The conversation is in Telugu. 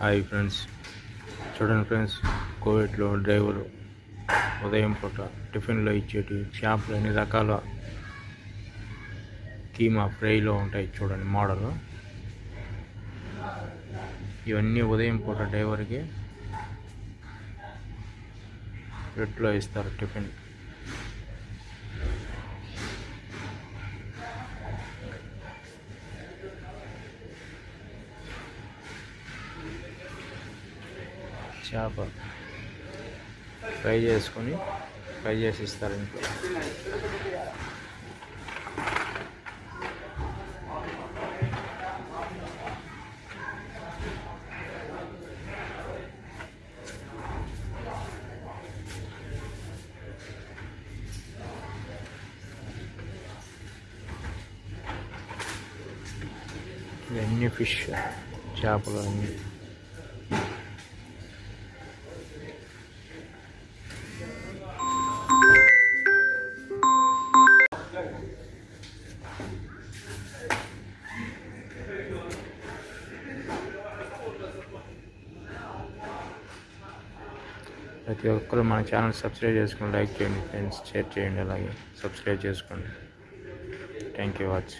హాయ్ ఫ్రెండ్స్, చూడండి ఫ్రెండ్స్, కోవిడ్లో డ్రైవరు ఉదయం పూట టిఫిన్లో ఇచ్చేటి చేపలు అన్ని రకాల కీమా ఫ్రైలో ఉంటాయి. చూడండి మోడల్. ఇవన్నీ ఉదయం పూట డ్రైవర్కి రెట్లో ఇస్తారు టిఫిన్. చేప ఫ్రై చేసి ఇస్తారు ఇంట్లో. ఇవన్నీ ఫిష్, చేపలు అన్నీ. ప్రతి ఒక్కరు మన ఛానల్ సబ్స్క్రైబ్ చేసుకోండి, లైక్ చేయండి ఫ్రెండ్స్, షేర్ చేయండి, అలాగే సబ్స్క్రైబ్ చేసుకోండి. Thank you watch.